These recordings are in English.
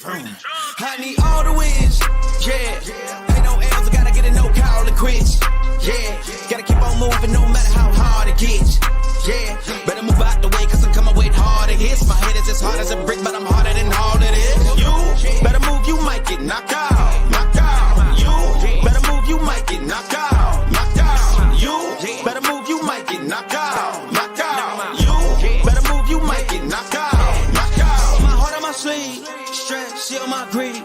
I need all the wins, yeah. Ain't no L's, I gotta get a no call to quits, yeah. Gotta keep on moving no matter how hard it gets, yeah. Better move out the way, cause I'm coming with harder hits. My head is as hard as a brick, but I'm harder than all it is. You better move, you might get knocked out, knocked out. You better move, you might get knocked out, knocked out. You better move, you might get knocked out, knocked out. You better move, you might get knocked out, knocked out. My heart on my sleeve, stress, seal my greed.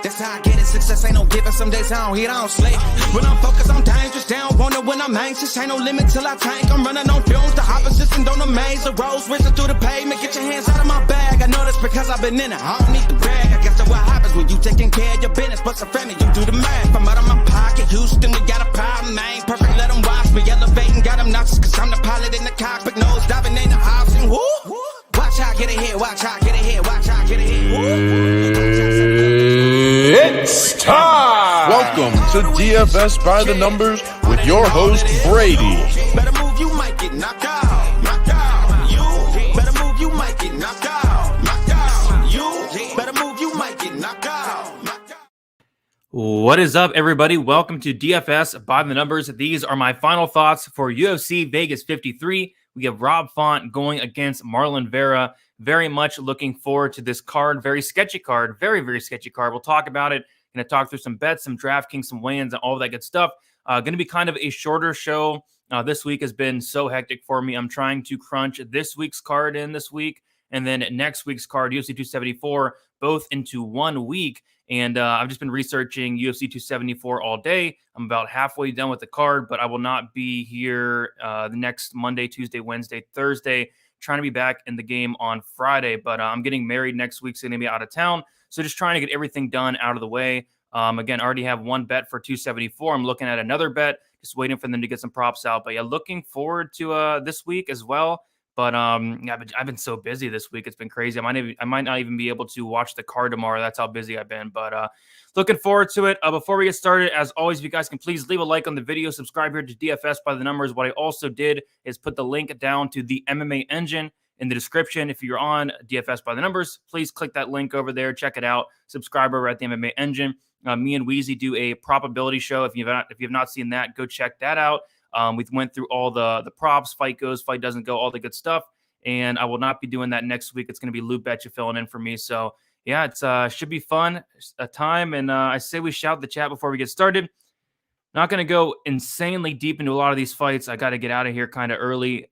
That's how I get it, success ain't no given. Some days I don't eat, I don't sleep. When I'm focused, I'm dangerous, down, wonder when I'm anxious. Ain't no limit till I tank, I'm running on fumes. The opposition don't amaze, the roads racing through the pavement. Get your hands out of my bag, I know that's because I've been in it. I don't need to brag, I guess that's what happens when you taking care of your business. But some family, you do the math. I'm out of my pocket, Houston, we got a problem, man. Perfect, let them watch me, elevating, got them nauseous. Cause I'm the pilot in the cockpit, nose diving in the option, woo. Watch out, get ahead, watch out, get ahead, watch out, get ahead, woo. It's time! Welcome to DFS by the Numbers with your host, Brady. Better move, you might get knocked out, knocked out. You better move, you might get knocked out, knocked out. You better move, you might get knocked out, knocked out. What is up, everybody? Welcome to DFS by the Numbers. These are my final thoughts for UFC Vegas 53. We have Rob Font going against Marlon Vera. Very much looking forward to this card. Very sketchy card. Very, very sketchy card. We'll talk about it. Going to talk through some bets, some Draftkings, some weigh-ins, and all that good stuff. Going to be kind of a shorter show. This week has been so hectic for me. I'm trying to crunch this week's card in this week, and then next week's card, UFC 274, both into 1 week. And I've just been researching UFC 274 all day. I'm about halfway done with the card, but I will not be here the next Monday, Tuesday, Wednesday, Thursday. Trying to be back in the game on Friday, but I'm getting married next week, so I'm going to be out of town. So just trying to get everything done out of the way. Again, I already have one bet for 274. I'm looking at another bet, just waiting for them to get some props out. But yeah, looking forward to this week as well. But I've been so busy this week. It's been crazy. I might not even be able to watch the card tomorrow. That's how busy I've been. But looking forward to it. Before we get started, as always, if you guys can please leave a like on the video, subscribe here to DFS by the Numbers. What I also did is put the link down to the MMA Engine in the description. If you're on DFS by the Numbers, please click that link over there. Check it out. Subscribe over at the MMA Engine. Me and Weezy do a probability show. If you have not seen that, go check that out. We went through all the props, fight goes, fight doesn't go, all the good stuff. And I will not be doing that next week. It's going to be Lou Betcha filling in for me. So yeah, it should be fun, a time. And I say we shout the chat before we get started. Not going to go insanely deep into a lot of these fights. I got to get out of here kind of early.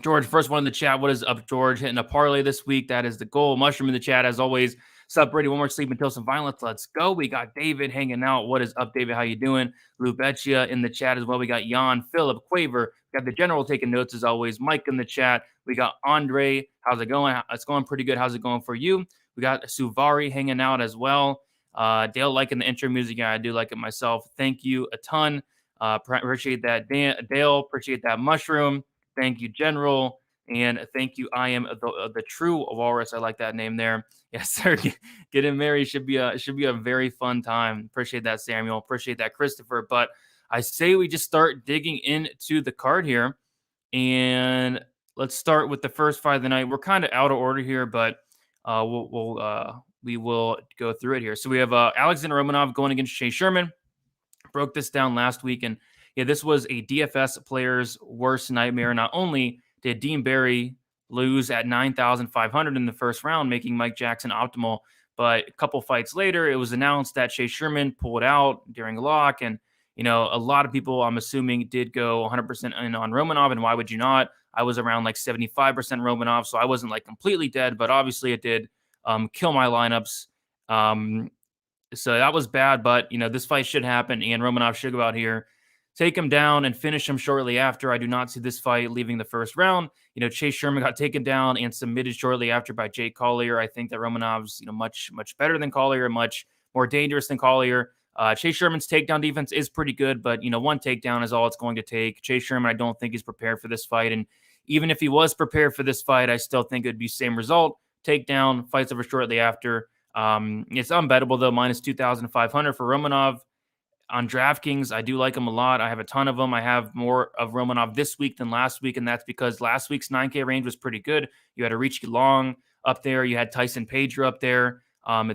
George, first one in the chat. What is up, George? Hitting a parlay this week. That is the goal. Mushroom in the chat, as always. What's up, Brady? One more sleep until some violence. Let's go. We got David hanging out. What is up, David? How you doing? Lou Betcha in the chat as well. We got Jan, Philip, Quaver. We got the general taking notes as always. Mike in the chat. We got Andre. How's it going? It's going pretty good. How's it going for you? We got Suvari hanging out as well. Dale liking the intro music. Yeah, I do like it myself. Thank you a ton. Appreciate that, Dale. Appreciate that, Mushroom. Thank you, General. And thank you. I am the true walrus. I like that name there. Yes, sir. Getting married should be a very fun time. Appreciate that, Samuel. Appreciate that, Christopher. But I say we just start digging into the card here, and let's start with the first fight of the night. We're kind of out of order here, but we will go through it here. So we have Alexander Romanov going against Sherman. Broke this down last week, and yeah, this was a DFS player's worst nightmare. Not only did Dean Barry lose at 9,500 in the first round, making Mike Jackson optimal, but a couple fights later, it was announced that Sherman pulled out during lock, and a lot of people, I'm assuming, did go 100% in on Romanov, and why would you not? I was around like 75% Romanov, so I wasn't like completely dead, but obviously it did kill my lineups. So that was bad, but this fight should happen, and Romanov should go out here, take him down, and finish him shortly after. I do not see this fight leaving the first round. Chase Sherman got taken down and submitted shortly after by Jake Collier. I think that Romanov's much better than Collier, much more dangerous than Collier. Chase Sherman's takedown defense is pretty good, but one takedown is all it's going to take. Chase Sherman, I don't think he's prepared for this fight, and even if he was prepared for this fight, I still think it would be same result. Takedown, fights over shortly after. It's unbettable though, minus 2,500 for Romanov. On DraftKings, I do like him a lot. I have a ton of them. I have more of Romanov this week than last week, and that's because last week's 9K range was pretty good. You had a Richie Long up there. You had Tyson Pedro up there.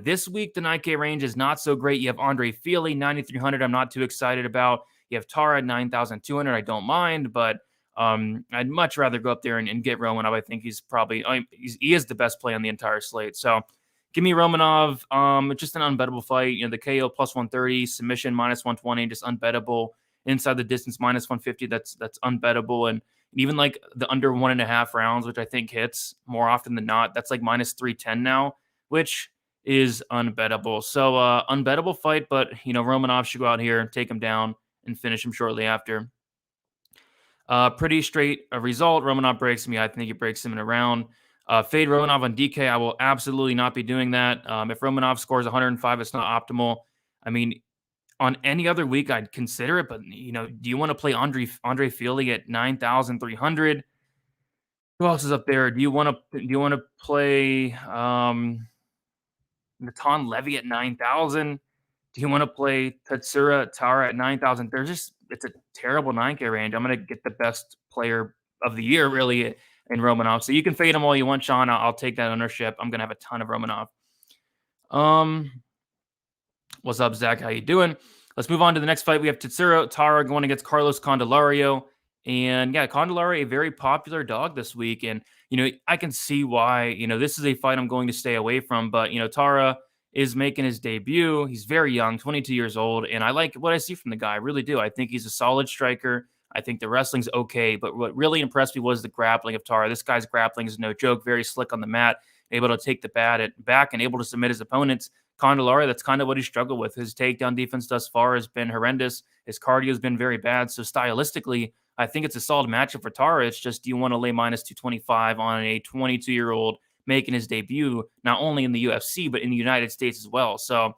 This week, the 9K range is not so great. You have Andre Fili, 9,300. I'm not too excited about. You have Taira, 9,200. I don't mind, but I'd much rather go up there and get Romanov. I think he's probably he is the best play on the entire slate. So give me Romanov. Just an unbettable fight. The KO plus 130, submission minus 120, just unbettable. Inside the distance minus 150. That's unbettable. And even like the under 1.5 rounds, which I think hits more often than not, that's like minus 310 now, which is unbettable. So unbettable fight, but Romanov should go out here, take him down, and finish him shortly after. Pretty straight result. Romanov breaks me. I think he breaks him in a round. Fade Romanov on DK. I will absolutely not be doing that. If Romanov scores 105, it's not optimal. I mean, on any other week, I'd consider it. But do you want to play Andre Fili at 9,300? Who else is up there? Do you want to play Natan Levy at 9,000? Do you want to play Tatsura Taira at 9,000? It's a terrible 9K range. I'm going to get the best player of the year, really, in Romanov. So you can fade him all you want, Sean. I'll take that ownership. I'm going to have a ton of Romanov. What's up, Zach? How you doing? Let's move on to the next fight. We have Tatsura Taira going against Carlos Candelario. And yeah, Candelario, a very popular dog this week. And, I can see why, this is a fight I'm going to stay away from. But, Taira is making his debut. He's very young, 22 years old. And I like what I see from the guy. I really do. I think he's a solid striker. I think the wrestling's okay. But what really impressed me was the grappling of Taira. This guy's grappling is no joke. Very slick on the mat, able to take the back and able to submit his opponents. Candelario, that's kind of what he struggled with. His takedown defense thus far has been horrendous. His cardio has been very bad. So stylistically, I think it's a solid matchup for Taira. It's just, do you want to lay minus 225 on a 22-year-old making his debut, not only in the UFC, but in the United States as well? So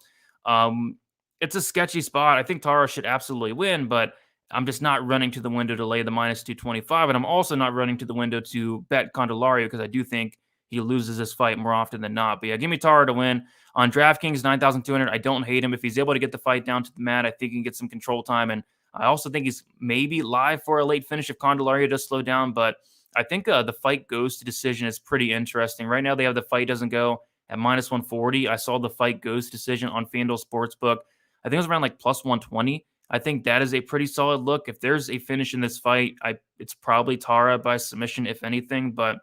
it's a sketchy spot. I think Taira should absolutely win, but I'm just not running to the window to lay the minus 225. And I'm also not running to the window to bet Candelario because I do think he loses this fight more often than not. But yeah, give me Taira to win. On DraftKings, 9,200. I don't hate him. If he's able to get the fight down to the mat, I think he can get some control time. And I also think he's maybe live for a late finish if Candelario does slow down. But I think the fight goes to decision is pretty interesting. Right now, they have the fight doesn't go at minus 140. I saw the fight goes to decision on FanDuel Sportsbook. I think it was around like plus 120. I think that is a pretty solid look. If there's a finish in this fight, it's probably Taira by submission, if anything. But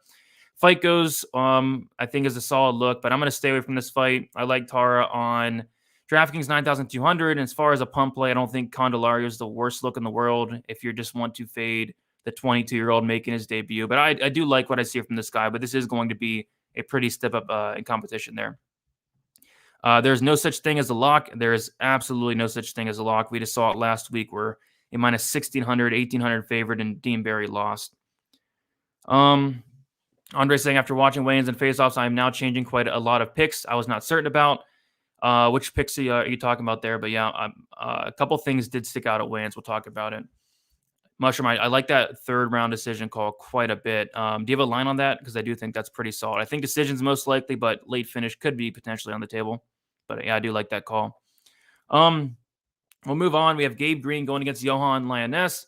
fight goes, I think, is a solid look, but I'm going to stay away from this fight. I like Taira on DraftKings 9,200. And as far as a pump play, I don't think Candelario is the worst look in the world if you just want to fade the 22-year-old making his debut. But I do like what I see from this guy, but this is going to be a pretty step up in competition there. There's no such thing as a lock. There is absolutely no such thing as a lock. We just saw it last week where a minus 1,600, 1,800 favored and Dean Barry lost. Andre saying, after watching weigh-ins and face-offs, I am now changing quite a lot of picks I was not certain about. Which picks are you talking about there? But yeah, a couple things did stick out at weigh-ins. We'll talk about it. Mushroom, I like that third round decision call quite a bit. Do you have a line on that? Because I do think that's pretty solid. I think decision's most likely, but late finish could be potentially on the table. But yeah, I do like that call. We'll move on. We have Gabe Green going against Johan Lioness.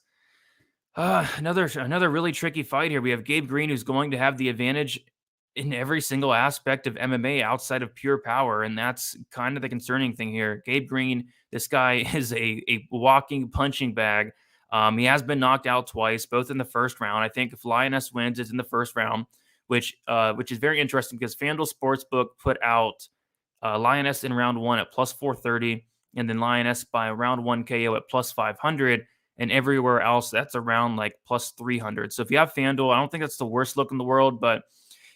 Another really tricky fight here. We have Gabe Green, who's going to have the advantage in every single aspect of MMA outside of pure power, and that's kind of the concerning thing here. Gabe Green, this guy is a walking punching bag. He has been knocked out twice, both in the first round. I think if Lioness wins, it's in the first round, which is very interesting because FanDuel Sportsbook put out Lioness in round one at plus 430, and then Lioness by round one KO at plus 500. And everywhere else, that's around like plus 300. So if you have FanDuel, I don't think that's the worst look in the world. But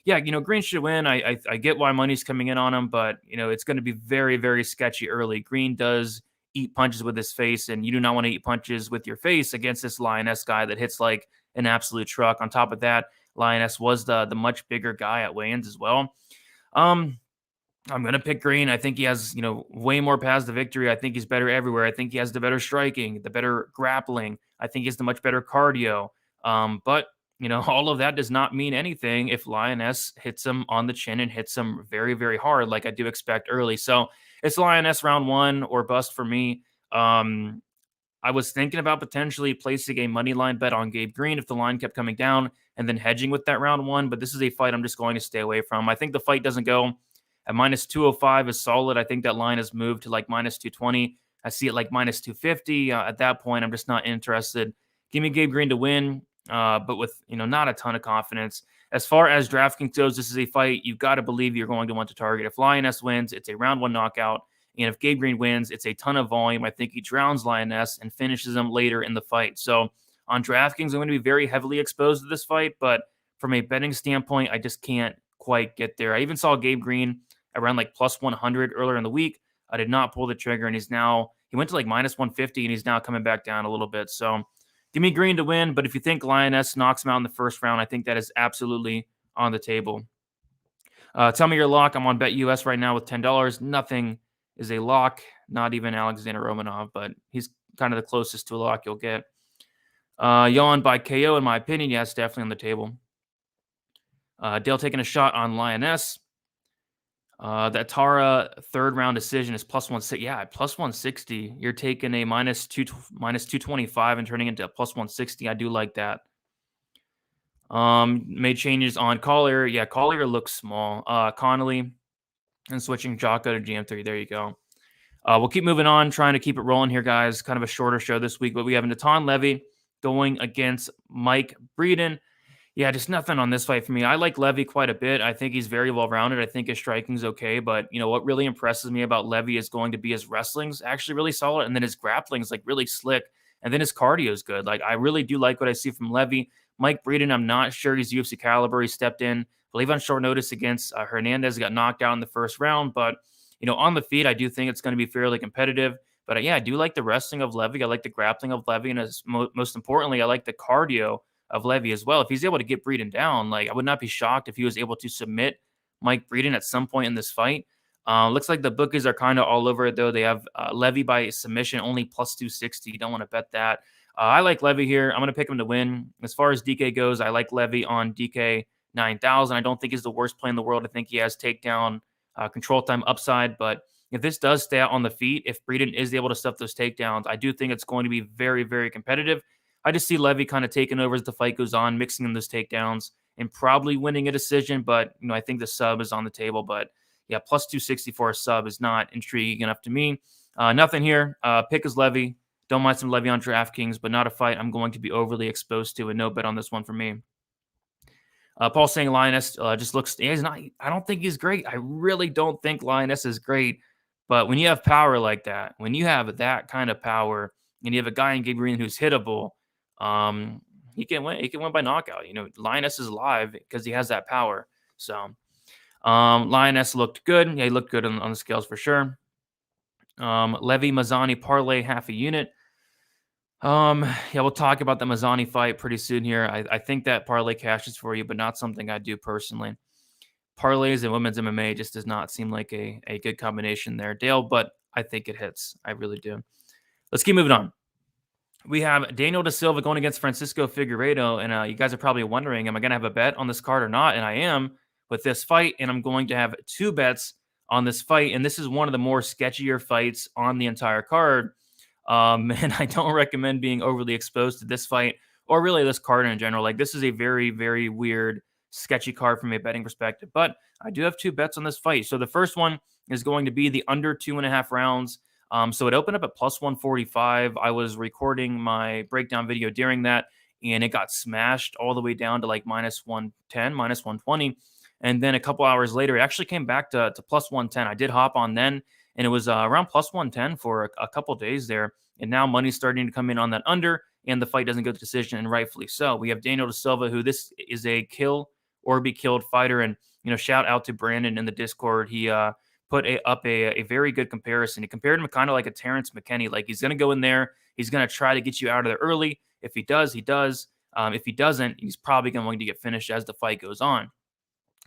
yeah, Green should win. I get why money's coming in on him, but it's going to be very, very sketchy early. Green does eat punches with his face, and you do not want to eat punches with your face against this Lioness guy that hits like an absolute truck. On top of that, Lioness was the much bigger guy at weigh-ins as well. I'm going to pick Green. I think he has, way more paths to victory. I think he's better everywhere. I think he has the better striking, the better grappling. I think he has the much better cardio. But, all of that does not mean anything if Lioness hits him on the chin and hits him very, very hard, like I do expect early. So it's Lioness round one or bust for me. I was thinking about potentially placing a money line bet on Gabe Green if the line kept coming down and then hedging with that round one. But this is a fight I'm just going to stay away from. I think the fight doesn't go At minus 205 is solid. I think that line has moved to like minus 220. I see it like minus 250. At that point, I'm just not interested. Give me Gabe Green to win, but with not a ton of confidence. As far as DraftKings goes, this is a fight you've got to believe you're going to want to target. If Lioness wins, it's a round 1 knockout. And if Gabe Green wins, it's a ton of volume. I think he drowns Lioness and finishes him later in the fight. So on DraftKings, I'm going to be very heavily exposed to this fight. But from a betting standpoint, I just can't quite get there. I even saw Gabe Green around like plus 100 earlier in the week. I did not pull the trigger, and he went to like minus 150, and he's now coming back down a little bit. So give me Green to win. But if you think Lioness knocks him out in the first round, I think that is absolutely on the table. Tell me your lock. I'm on BetUS right now with $10. Nothing is a lock, not even Alexander Romanov, but he's kind of the closest to a lock you'll get. Yawn by KO, in my opinion, yes, definitely on the table. Dale taking a shot on Lioness. That Taira third round decision is plus 160. Yeah, plus 160. You're taking a minus 225 and turning into a plus 160. I do like that. Made changes on Collier. Yeah, Collier looks small. Conolly and switching Jaco to GM3. There you go. We'll keep moving on, trying to keep it rolling here, guys. Kind of a shorter show this week, but we have Natan Levy going against Mike Breeden. Yeah, just nothing on this fight for me. I like Levy quite a bit. I think he's very well-rounded. I think his striking's okay, but what really impresses me about Levy is going to be his wrestling's actually really solid, and then his grappling's like really slick, and then his cardio's good. Like, I really do like what I see from Levy. Mike Breeden, I'm not sure he's UFC caliber. He stepped in, I believe on short notice against Hernandez, got knocked out in the first round, but on the feet, I do think it's going to be fairly competitive. But yeah, I do like the wrestling of Levy. I like the grappling of Levy, and most importantly, I like the cardio of Levy as well. If he's able to get Breeden down, like, I would not be shocked if he was able to submit Mike Breeden at some point in this fight. Looks like the bookies are kind of all over it, though. They have Levy by submission only plus 260. You don't want to bet that. I like Levy here. I'm going to pick him to win. As far as DK goes, I like Levy on DK 9,000. I don't think he's the worst play in the world. I think he has takedown control time upside, but if this does stay out on the feet, if Breeden is able to stuff those takedowns, I do think it's going to be very, very competitive. I just see Levy kind of taking over as the fight goes on, mixing in those takedowns and probably winning a decision. But, I think the sub is on the table. But, yeah, plus 260 for a sub is not intriguing enough to me. Nothing here. Pick is Levy. Don't mind some Levy on DraftKings, but not a fight I'm going to be overly exposed to, and no bet on this one for me. Paul saying Lioness just looks – he's not. I don't think he's great. I really don't think Lioness is great. But when you have power like that, when you have that kind of power, and you have a guy in Gabe Green who's hittable, he can win. He can win by knockout. Lioness is alive because he has that power. So, Lioness looked good. Yeah, he looked good on the scales for sure. Levy Mazzani parlay half a unit. Yeah, we'll talk about the Mazzani fight pretty soon here. I think that parlay cashes for you, but not something I do personally. Parlays and women's MMA just does not seem like a good combination there, Dale, but I think it hits. I really do. Let's keep moving on. We have Daniel Da Silva going against Francisco Figueredo, and you guys are probably wondering, am I going to have a bet on this card or not? And I am with this fight, and I'm going to have 2 bets on this fight, and this is one of the more sketchier fights on the entire card, and I don't recommend being overly exposed to this fight or really this card in general. Like, this is a very, very weird, sketchy card from a betting perspective, but I do have 2 bets on this fight. So the first one is going to be the under 2.5 rounds. So it opened up at plus 145. I was recording my breakdown video during that, and it got smashed all the way down to like minus 110, minus 120. And then a couple hours later, it actually came back to plus 110. I did hop on then, and it was around plus 110 for a couple days there. And now money's starting to come in on that under, and the fight doesn't go to decision, and rightfully so. We have Daniel Da Silva, who this is a kill or be killed fighter. And, shout out to Brandon in the Discord. He put up a very good comparison. He compared him kind of like a Terrence McKinney. Like, he's going to go in there. He's going to try to get you out of there early. If he does, he does. If he doesn't, he's probably going to get finished as the fight goes on.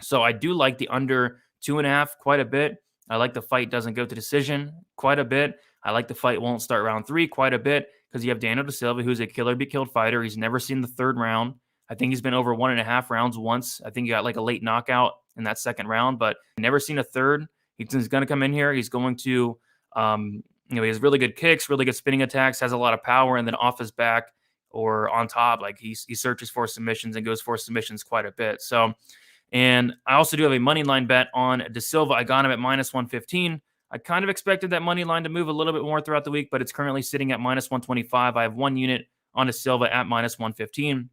So I do like the under 2.5 quite a bit. I like the fight doesn't go to decision quite a bit. I like the fight won't start round 3 quite a bit because you have Daniel Da Silva, who's a killer be killed fighter. He's never seen the 3rd round. I think he's been over 1.5 rounds once. I think he got like a late knockout in that 2nd round, but never seen a 3rd. He's going to come in here. He's going to, he has really good kicks, really good spinning attacks, has a lot of power, and then off his back or on top, like he searches for submissions and goes for submissions quite a bit. So, And I also do have a money line bet on De Silva. I got him at minus 115. I kind of expected that money line to move a little bit more throughout the week, but it's currently sitting at minus 125. I have 1 unit on De Silva at minus 115.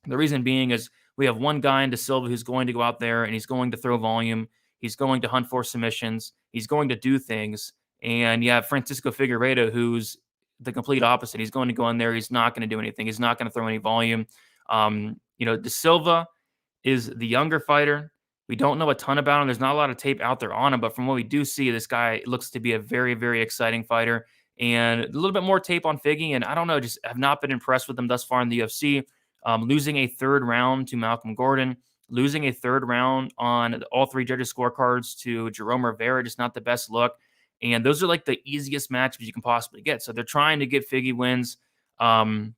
The reason being is we have one guy in De Silva who's going to go out there and he's going to throw volume. He's going to hunt for submissions. He's going to do things. And you have Francisco Figueredo, who's the complete opposite. He's going to go in there. He's not going to do anything. He's not going to throw any volume. De Silva is the younger fighter. We don't know a ton about him. There's not a lot of tape out there on him, but from what we do see, this guy looks to be a very, very exciting fighter. And a little bit more tape on Figgy, and I don't know, just have not been impressed with him thus far in the UFC. Losing a third round to Malcolm Gordon, losing a third round on all three judges' scorecards to Jerome Rivera, just not the best look. And those are like the easiest matchups you can possibly get. So they're trying to get Figgy wins. I don't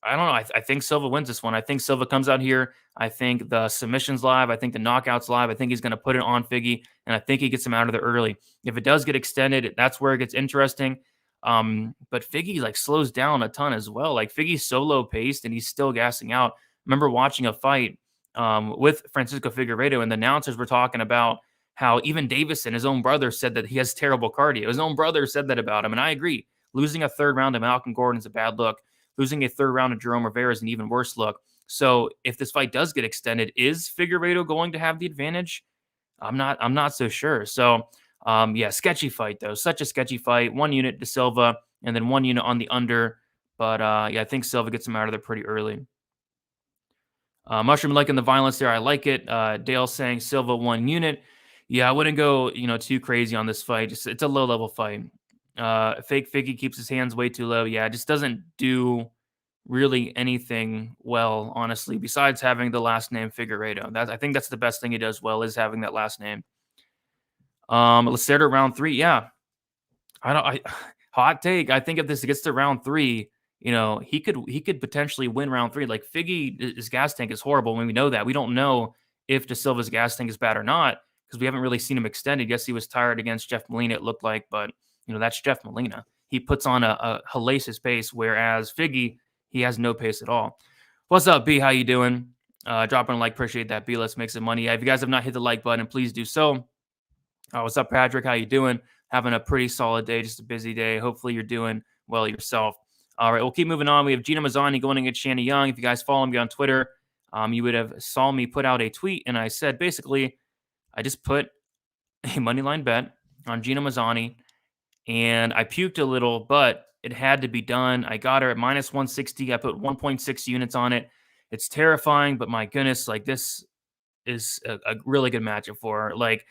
know. I think Silva wins this one. I think Silva comes out here. I think the submission's live. I think the knockout's live. I think he's going to put it on Figgy, and I think he gets him out of there early. If it does get extended, that's where it gets interesting. But Figgy like slows down a ton as well. Like Figgy's so low paced and he's still gassing out. I remember watching a fight with Francisco Figueredo, and the announcers were talking about how even Davison, his own brother, said that he has terrible cardio. His own brother said that about him, and I agree. Losing a third round to Malcolm Gordon is a bad look. Losing a third round to Jerome Rivera is an even worse look. So if this fight does get extended, is Figueredo going to have the advantage? I'm not so sure. So sketchy fight though. Such a sketchy fight. 1 unit to Silva and then 1 unit on the under. But I think Silva gets him out of there pretty early. Mushroom liking the violence there. I like it. Dale saying Silva 1 unit. Yeah, I wouldn't go too crazy on this fight. It's a low level fight. Fake Figgy keeps his hands way too low. Yeah, it just doesn't do really anything well, honestly, besides having the last name Figueredo. I think that's the best thing he does well, is having that last name. Lacerda round 3. Yeah. Hot take. I think if this gets to round 3, he could potentially win round 3. Like Figgy's gas tank is horrible when we know that. We don't know if De Silva's gas tank is bad or not because we haven't really seen him extended. Yes, he was tired against Jeff Molina, it looked like, but that's Jeff Molina. He puts on a hellacious pace, whereas Figgy, he has no pace at all. What's up, B? How you doing? Dropping a like. Appreciate that, B. Let's make some money. If you guys have not hit the like button, please do so. What's up, Patrick? How you doing? Having a pretty solid day, just a busy day. Hopefully you're doing well yourself. All right, we'll keep moving on. We have Gina Mazzani going against Shanna Young. If you guys follow me on Twitter, you would have saw me put out a tweet, and I said, basically, I just put a moneyline bet on Gina Mazzani, and I puked a little, but it had to be done. I got her at minus 160. I put 1.6 units on it. It's terrifying, but my goodness, like this is a really good matchup for her. Like,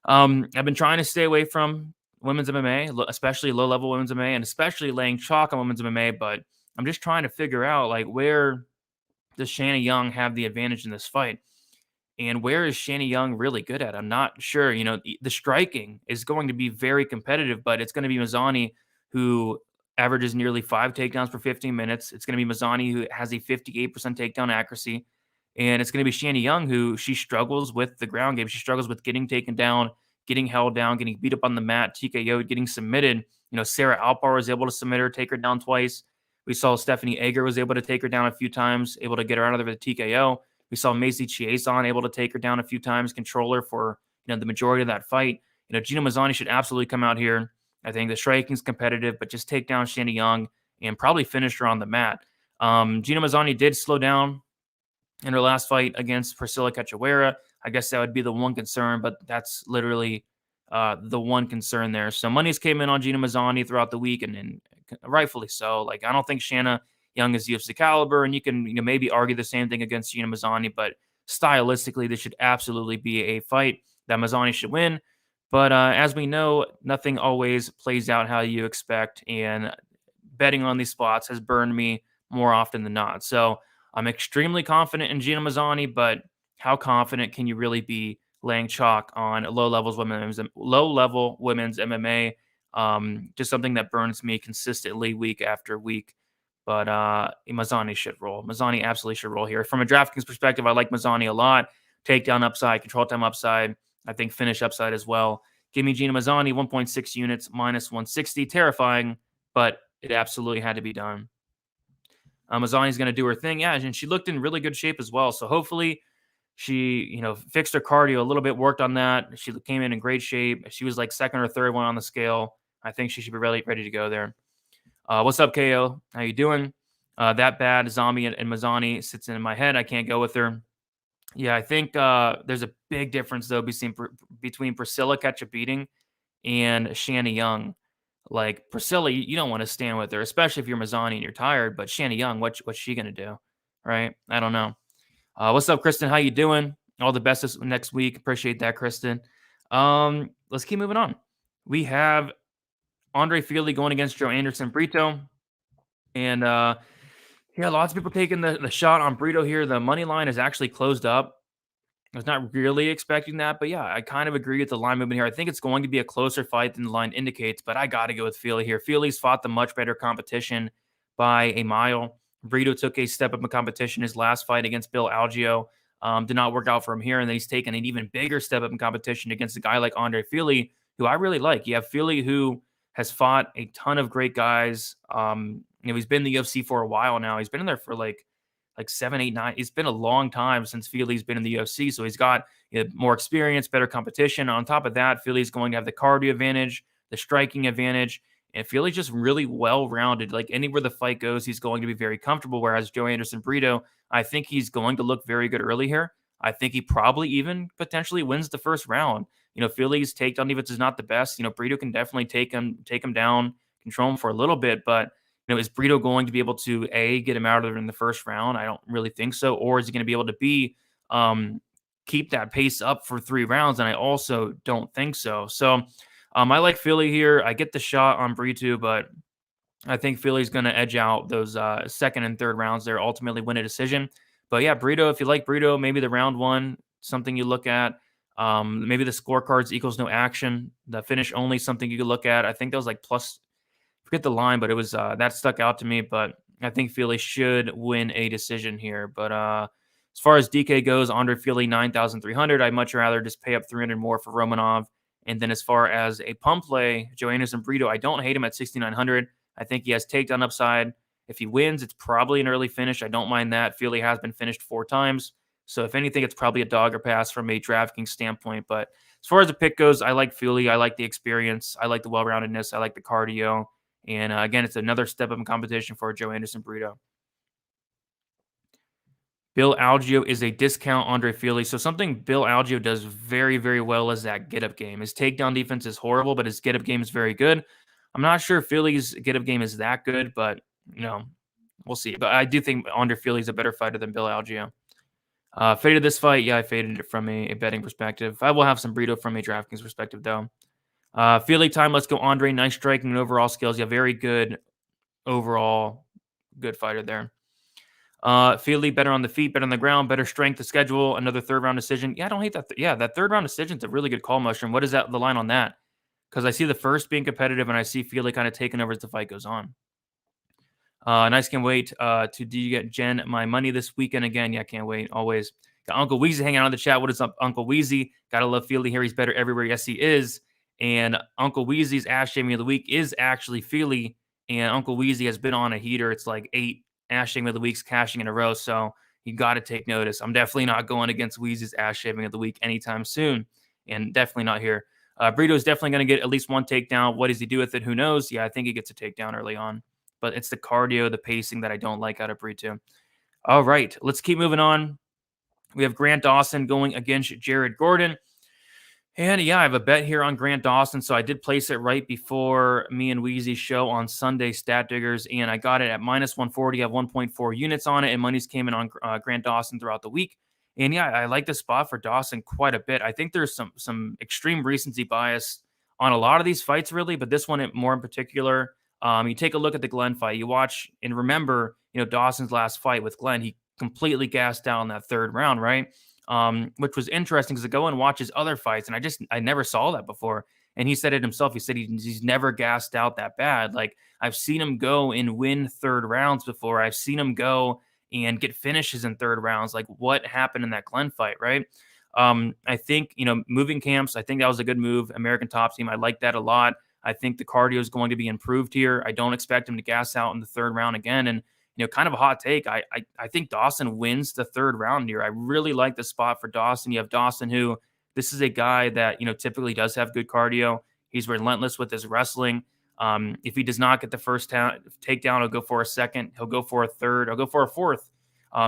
I've been trying to stay away from women's MMA, especially low-level women's MMA, and especially laying chalk on women's MMA, but I'm just trying to figure out, like, where does Shanna Young have the advantage in this fight? And where is Shanna Young really good at? I'm not sure. The striking is going to be very competitive, but it's going to be Mazzani who averages nearly 5 takedowns per 15 minutes. It's going to be Mazzani who has a 58% takedown accuracy. And it's going to be Shanna Young who she struggles with the ground game. She struggles with getting taken down, getting held down, getting beat up on the mat, TKO, getting submitted. Sarah Alpar was able to submit her, take her down twice. We saw Stephanie Egger was able to take her down a few times, able to get her out of there with a TKO. We saw Macy Chiasson able to take her down a few times, control her for the majority of that fight. Gina Mazzani should absolutely come out here. I think the striking's competitive, but just take down Shanna Young and probably finish her on the mat. Gina Mazzani did slow down in her last fight against Priscilla Cachoeira. I guess that would be the one concern, but that's literally the one concern there. So monies came in on Gina Mazzani throughout the week, and rightfully so. Like, I don't think Shanna Young is UFC caliber, and you can maybe argue the same thing against Gina Mazzani, but stylistically, this should absolutely be a fight that Mazzani should win. But as we know, nothing always plays out how you expect, and betting on these spots has burned me more often than not. So I'm extremely confident in Gina Mazzani, but how confident can you really be laying chalk on low-level women's MMA? Just something that burns me consistently week after week. But Mazzani should roll. Mazzani absolutely should roll here. From a DraftKings perspective, I like Mazzani a lot. Takedown upside, control time upside. I think finish upside as well. Give me Gina Mazzani, 1.6 units, minus 160. Terrifying, but it absolutely had to be done. Mazzani's going to do her thing. Yeah, and she looked in really good shape as well. So hopefully She, fixed her cardio a little bit, worked on that. She came in great shape. She was like second or third one on the scale. I think she should be ready to go there. What's up, KO? How you doing? That bad zombie and Mazzani sits in my head. I can't go with her. Yeah, I think there's a big difference though between Priscilla catch a beating and Shanna Young. Like Priscilla, you don't want to stand with her, especially if you're Mazzani and you're tired. But Shanna Young, what's she gonna do? Right? I don't know. What's up, Kristen? How you doing? All the best this next week. Appreciate that, Kristen. Let's keep moving on. We have Andre Fili going against Joe Anderson Brito. And lots of people taking the shot on Brito here. The money line is actually closed up. I was not really expecting that, but yeah, I kind of agree with the line movement here. I think it's going to be a closer fight than the line indicates, but I got to go with Fili here. Fili's fought the much better competition by a mile. Brito took a step up in competition. His last fight against Bill Algeo did not work out for him here, and then he's taken an even bigger step up in competition against a guy like Andre Fili, who I really like. You have Fili, who has fought a ton of great guys. He's been in the UFC for a while now. He's been in there for like 7, 8, 9. It's been a long time since Fili's been in the UFC, so he's got more experience, better competition. On top of that, Fili's going to have the cardio advantage, the striking advantage, and Fili's just really well-rounded. Like anywhere the fight goes, he's going to be very comfortable, whereas Joe Anderson Brito, I think he's going to look very good early here. I think he probably even potentially wins the first round. Fili's takedown defense is not the best. Brito can definitely take him down, control him for a little bit, but is Brito going to be able to get him out of there in the first round? I don't really think so. Or is he going to be able to keep that pace up for 3 rounds? And I also don't think so. So I like Fili here. I get the shot on Brito, but I think Fili's going to edge out those second and third rounds there, ultimately win a decision. But yeah, Brito, if you like Brito, maybe the round one, something you look at. Maybe the scorecards equals no action. The finish only, something you could look at. I think that was like plus, forget the line, but it was that stuck out to me. But I think Fili should win a decision here. But as far as DK goes, Andre Fili 9,300. I'd much rather just pay up 300 more for Romanov. And then as far as a pump play, Joe Anderson Brito, I don't hate him at 6,900. I think he has takedown upside. If he wins, it's probably an early finish. I don't mind that. Fili has been finished 4 times. So if anything, it's probably a dog or pass from a DraftKings standpoint. But as far as the pick goes, I like Fili. I like the experience. I like the well-roundedness. I like the cardio. And again, it's another step up in competition for Joe Anderson Brito. Bill Algeo is a discount Andre Fili. So something Bill Algeo does very, very well is that get-up game. His takedown defense is horrible, but his get-up game is very good. I'm not sure if Fili's get-up game is that good, but, we'll see. But I do think Andre Fili is a better fighter than Bill Algeo. Faded this fight? Yeah, I faded it from a betting perspective. I will have some Brito from a DraftKings perspective, though. Fili time, let's go Andre. Nice striking and overall skills. Yeah, very good overall. Good fighter there. Fili better on the feet, better on the ground, better strength to schedule. Another third round decision. Yeah, I don't hate that. That third round decision is a really good call, Mushroom. What is the line on that? Because I see the first being competitive and I see Fili kind of taking over as the fight goes on. Nice, can't wait to do you get Jen my money this weekend again. Yeah, can't wait. Always. Got Uncle Weezy hanging out in the chat. What is up, Uncle Weezy? Gotta love Fili here. He's better everywhere. Yes, he is. And Uncle Weezy's ass shaving of the week is actually Fili. And Uncle Weezy has been on a heater. It's like 8 ass shaving of the weeks cashing in a row. So you got to take notice. I'm definitely not going against Weezy's ass shaving of the week anytime soon. And definitely not here. Brito is definitely going to get at least one takedown. What does he do with it? Who knows? Yeah, I think he gets a takedown early on. But it's the cardio, the pacing that I don't like out of Brito. All right, let's keep moving on. We have Grant Dawson going against Jared Gordon. And yeah, I have a bet here on Grant Dawson. So I did place it right before me and Weezy's show on Sunday Stat Diggers. And I got it at minus 140. I have 1.4 units on it. And monies came in on Grant Dawson throughout the week. And yeah, I like the spot for Dawson quite a bit. I think there's some extreme recency bias on a lot of these fights, really. But this one more in particular, you take a look at the Glenn fight. You watch and remember, Dawson's last fight with Glenn. He completely gassed out in that third round, right? Which was interesting because I go and watch his other fights, and I never saw that before. And he said it himself. He said he's never gassed out that bad. Like, I've seen him go and win third rounds before. I've seen him go and get finishes in third rounds. Like, what happened in that Glenn fight, right? I think, moving camps, I think that was a good move. American Top Team, I like that a lot. I think the cardio is going to be improved here. I don't expect him to gas out in the third round again. And kind of a hot take. I think Dawson wins the third round here. I really like the spot for Dawson. You have Dawson, who this is a guy that, typically does have good cardio. He's relentless with his wrestling. If he does not get the first takedown, he'll go for a second. He'll go for a third. He'll go for a fourth.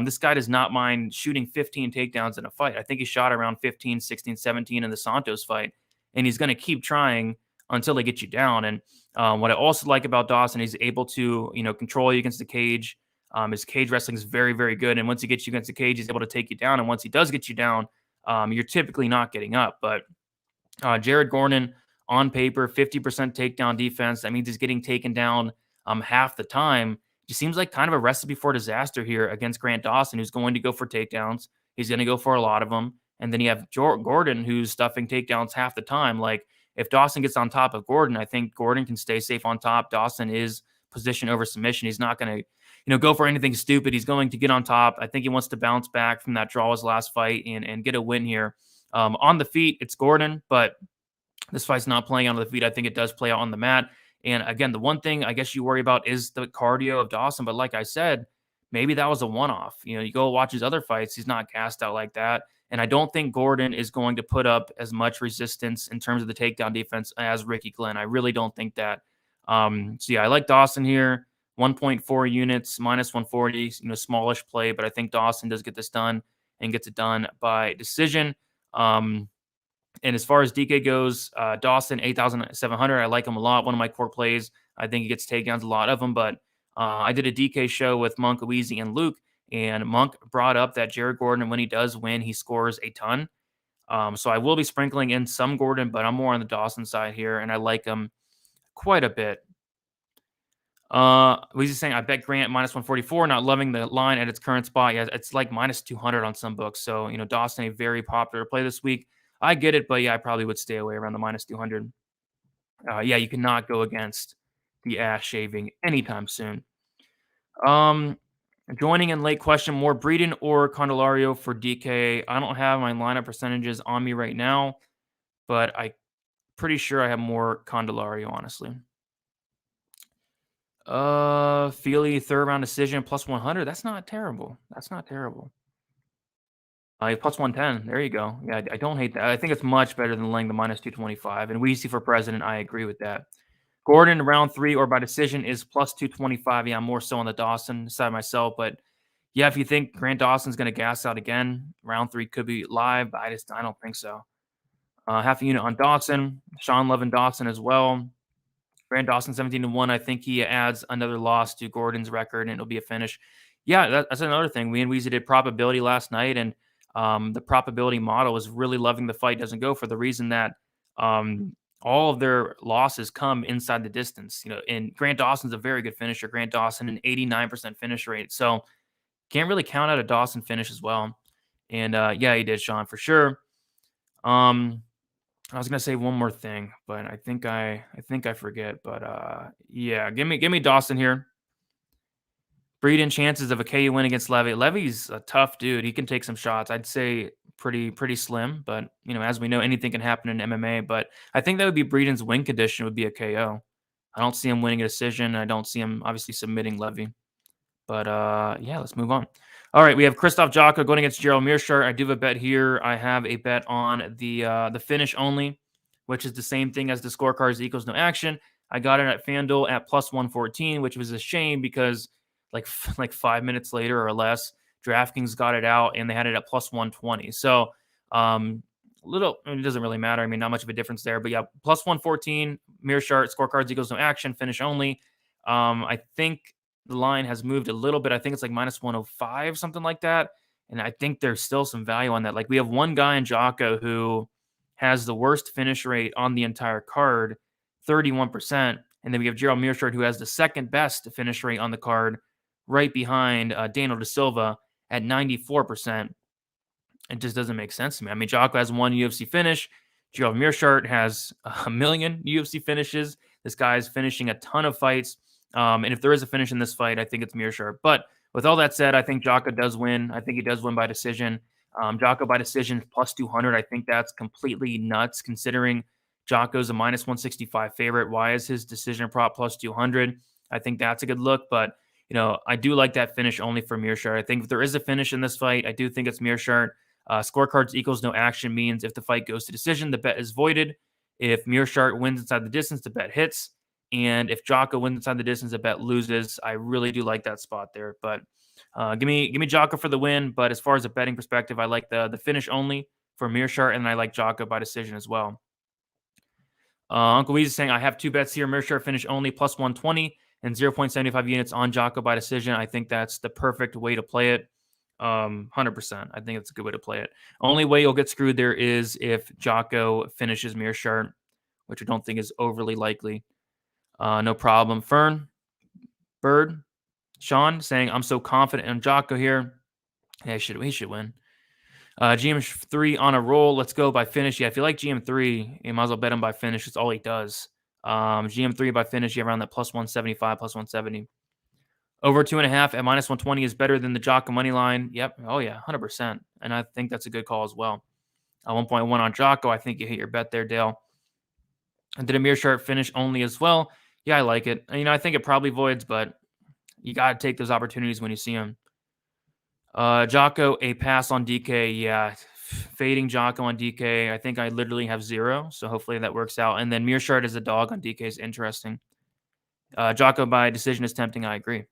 This guy does not mind shooting 15 takedowns in a fight. I think he shot around 15, 16, 17 in the Santos fight, and he's going to keep trying until they get you down. And what I also like about Dawson, he's able to, control you against the cage. His cage wrestling is very, very good. And once he gets you against the cage, he's able to take you down. And once he does get you down, you're typically not getting up. But Jared Gordon, on paper, 50% takedown defense. That means he's getting taken down half the time. It seems like kind of a recipe for disaster here against Grant Dawson, who's going to go for takedowns. He's going to go for a lot of them. And then you have Gordon, who's stuffing takedowns half the time. Like, if Dawson gets on top of Gordon, I think Gordon can stay safe on top. Dawson is position over submission. He's not going to, go for anything stupid. He's going to get on top. I think he wants to bounce back from that draw his last fight and get a win here. On the feet, it's Gordon, but this fight's not playing out on the feet. I think it does play out on the mat. And again, the one thing I guess you worry about is the cardio of Dawson. But like I said, maybe that was a one-off. You go watch his other fights. He's not gassed out like that. And I don't think Gordon is going to put up as much resistance in terms of the takedown defense as Ricky Glenn. I really don't think that. So yeah, I like Dawson here. 1.4 units, minus 140, smallish play. But I think Dawson does get this done and gets it done by decision. And as far as DK goes, Dawson, 8,700. I like him a lot. One of my core plays. I think he gets takedowns, a lot of them. But I did a DK show with Monk, Weezy, and Luke. And Monk brought up that Jared Gordon, when he does win, he scores a ton. So I will be sprinkling in some Gordon, but I'm more on the Dawson side here. And I like him quite a bit. Weezy's saying, I bet Grant minus 144. Not loving the line at its current spot. Yeah, it's like minus 200 on some books. So, Dawson, a very popular play this week. I get it, but yeah, I probably would stay away around the minus 200. Yeah, you cannot go against the ass shaving anytime soon. Joining in late question, more Breeden or Candelario for DK. I don't have my lineup percentages on me right now, but I'm pretty sure I have more Candelario, honestly. Fili, third round decision, plus 100. That's not terrible. Plus 110. There you go. Yeah, I don't hate that. I think it's much better than laying the minus 225. And Weezy for president, I agree with that. Gordon, round 3 or by decision, is plus 225. Yeah, I'm more so on the Dawson side myself. But yeah, if you think Grant Dawson's going to gas out again, round 3 could be live, but I don't think so. Half a unit on Dawson. Sean loving Dawson as well. Grant Dawson, 17-1. I think he adds another loss to Gordon's record, and it'll be a finish. Yeah, that's another thing. We and Weezy did probability last night, and the probability model is really loving the fight doesn't go, for the reason that all of their losses come inside the distance. And Grant Dawson's a very good finisher. Grant Dawson, an 89% finish rate. So can't really count out a Dawson finish as well. And yeah, he did, Sean, for sure. I was gonna say one more thing, but I think I forget. But yeah, give me Dawson here. Breeden, chances of a KO win against Levy. Levy's a tough dude. He can take some shots. I'd say pretty slim, but as we know, anything can happen in MMA. But I think that would be Breeden's win condition, would be a KO. I don't see him winning a decision. I don't see him obviously submitting Levy. But yeah, let's move on. All right, we have Christoph Jaco going against Gerald Meerschaert. I do have a bet here. I have a bet on the finish only, which is the same thing as the scorecards equals no action. I got it at FanDuel at plus 114, which was a shame because like 5 minutes later or less, Draftkings got it out and they had it at plus 120. So it doesn't really matter. I mean, not much of a difference there. But yeah, plus 114, Meerschaert, scorecards equals no action, finish only. I think the line has moved a little bit. I think it's like minus 105, something like that. And I think there's still some value on that. Like, we have one guy in Jaco who has the worst finish rate on the entire card, 31%. And then we have Gerald Meerschaert, who has the second best finish rate on the card, right behind Daniel De Silva at 94%. It just doesn't make sense to me. I mean, Jaco has one UFC finish. Gerald Meerschaert has 1 million UFC finishes. This guy is finishing a ton of fights. And if there is a finish in this fight, I think it's Meerschaert. But with all that said, I think Jaco does win. I think he does win by decision. Jaco by decision plus 200. I think that's completely nuts considering Jaco's a minus 165 favorite. Why is his decision prop plus 200? I think that's a good look. But I do like that finish only for Meerschaert. I think if there is a finish in this fight, I do think it's Meerschaert. Scorecards equals no action means if the fight goes to decision, the bet is voided. If Meerschaert wins inside the distance, the bet hits. And if Jaco wins inside the distance, the bet loses. I really do like that spot there. But give me Jaco for the win. But as far as a betting perspective, I like the finish only for Meerschaert, and I like Jaco by decision as well. Uncle Weez is saying, I have 2 bets here. Meerschaert finish only plus 120 and 0.75 units on Jaco by decision. I think that's the perfect way to play it. 100%. I think it's a good way to play it. Only way you'll get screwed there is if Jaco finishes Meerschaert, which I don't think is overly likely. No problem. Fern, Bird, Sean saying, I'm so confident in Jaco here. Yeah, he should win. GM3 on a roll. Let's go by finish. Yeah, if you like GM3, you might as well bet him by finish. It's all he does. GM3 by finish, you around that plus 175, plus 170. Over 2.5 at minus 120 is better than the Jaco money line. Yep. Oh, yeah, 100%. And I think that's a good call as well. 1.1 on Jaco. I think you hit your bet there, Dale. And did a Meerschaert finish only as well? Yeah, I like it. I think it probably voids, but you got to take those opportunities when you see them. Jaco, a pass on DK. Yeah, fading Jaco on DK. I think I literally have 0, so hopefully that works out. And then Meerschaert as a dog on DK is interesting. Jaco by decision is tempting. I agree.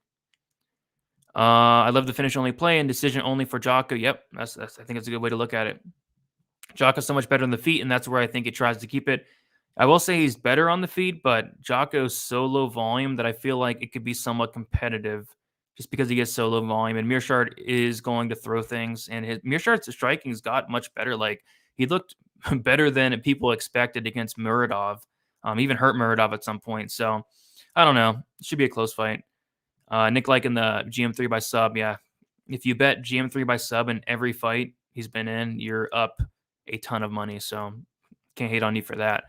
I love the finish only play and decision only for Jaco. Yep, that's I think it's a good way to look at it. Jaco's so much better on the feet, and that's where I think he tries to keep it. I will say he's better on the feet, but Jaco's so low volume that I feel like it could be somewhat competitive just because he gets so low volume. And Meerschaert is going to throw things, and Meerschaert's striking's got much better. Like, he looked better than people expected against Muradov. Even hurt Muradov at some point. So I don't know. It should be a close fight. Nick liking the GM3 by sub. Yeah. If you bet GM3 by sub in every fight he's been in, you're up a ton of money. So can't hate on you for that.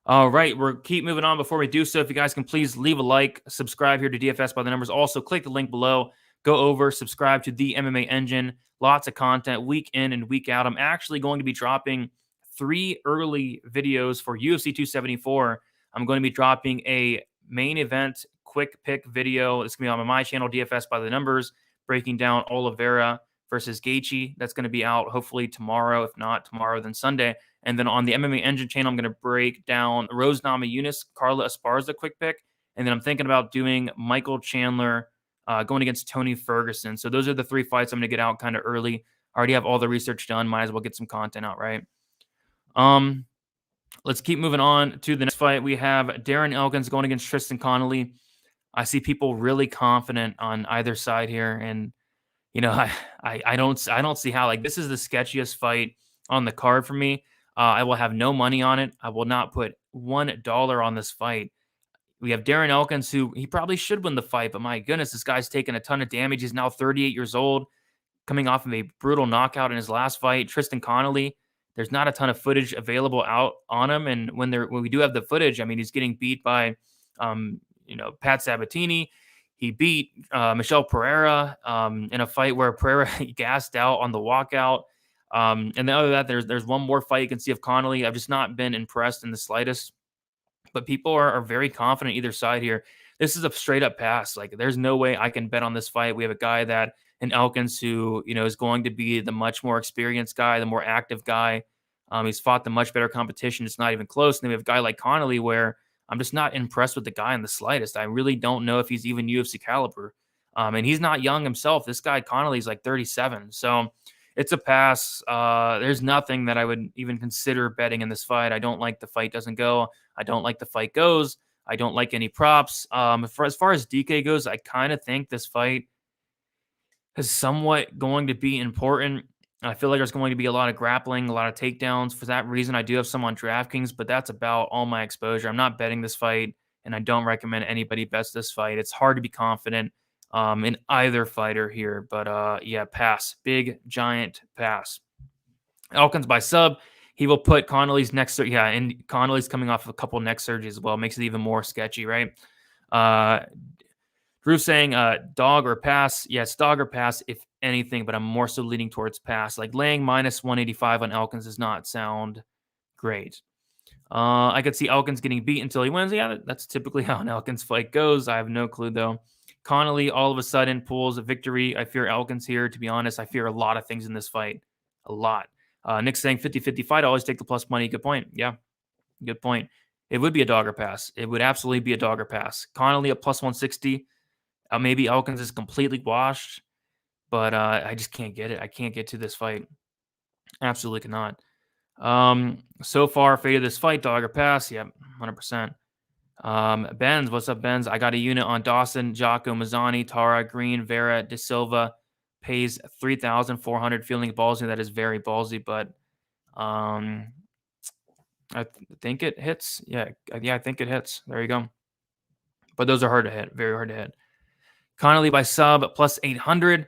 All right, we'll keep moving on. Before we do so, if you guys can please leave a like, subscribe here to DFS by the numbers. Also, click the link below. Go over, subscribe to the MMA Engine. Lots of content week in and week out. I'm actually going to be dropping 3 early videos for UFC 274. I'm going to be dropping a main event quick pick video. It's going to be on my channel, DFS by the numbers, breaking down Vera versus Gaethje. That's going to be out hopefully tomorrow. If not tomorrow, then Sunday. And then on the MMA Engine channel, I'm going to break down Rose Namajunas, Carla Esparza quick pick. And then I'm thinking about doing Michael Chandler going against Tony Ferguson. So those are the 3 fights I'm going to get out kind of early. I already have all the research done. Might as well get some content out, right? Let's keep moving on to the next fight. We have Darren Elkins going against Tristan Conolly. I see people really confident on either side here. And, I don't see how. Like, this is the sketchiest fight on the card for me. I will have no money on it. I will not put $1 on this fight. We have Darren Elkins, who he probably should win the fight, but my goodness, this guy's taken a ton of damage. He's now 38 years old, coming off of a brutal knockout in his last fight. Tristan Conolly, there's not a ton of footage available out on him, and when we do have the footage, I mean, he's getting beat by, Pat Sabatini. He beat Michel Pereira in a fight where Pereira gassed out on the walkout. And then other than that, there's one more fight you can see of Conolly. I've just not been impressed in the slightest. But people are very confident either side here. This is a straight up pass. Like, there's no way I can bet on this fight. We have a guy in Elkins who, is going to be the much more experienced guy, the more active guy. He's fought the much better competition. It's not even close. And then we have a guy like Conolly where I'm just not impressed with the guy in the slightest. I really don't know if he's even UFC caliber. And he's not young himself. This guy Conolly is like 37. So it's a pass. There's nothing that I would even consider betting in this fight. I don't like the fight doesn't go. I don't like the fight goes. I don't like any props. As far as DK goes, I kind of think this fight is somewhat going to be important. I feel like there's going to be a lot of grappling, a lot of takedowns. For that reason, I do have some on DraftKings, but that's about all my exposure. I'm not betting this fight, and I don't recommend anybody bets this fight. It's hard to be confident in either fighter here, but yeah, pass. Big, giant pass. Elkins by sub. He will put Conolly's neck surgery. Yeah, and Conolly's coming off of a couple neck surgeries as well. Makes it even more sketchy, right? Drew saying dog or pass. Yes, dog or pass, if anything, but I'm more so leaning towards pass. Like, laying minus 185 on Elkins does not sound great. I could see Elkins getting beat until he wins. Yeah, that's typically how an Elkins fight goes. I have no clue, though. Conolly all of a sudden pulls a victory. I fear Elkins here, to be honest. I fear a lot of things in this fight. A lot. Nick's saying 50-50 fight. Always take the plus money. Good point. Yeah, good point. It would be a dogger pass. It would absolutely be a dogger pass. Conolly at plus 160. Maybe Elkins is completely washed, but I just can't get it. I can't get to this fight. Absolutely cannot. So far, fate of this fight, dogger pass. Yep, 100%. Benz, what's up, Benz? I got a unit on Dawson, Jaco, Mazzani, Taira, Green, Vera, De Silva. Pays 3,400. Feeling ballsy. That is very ballsy, but I think it hits. Yeah, I think it hits. There you go. But those are hard to hit. Very hard to hit. Conolly by sub plus 800.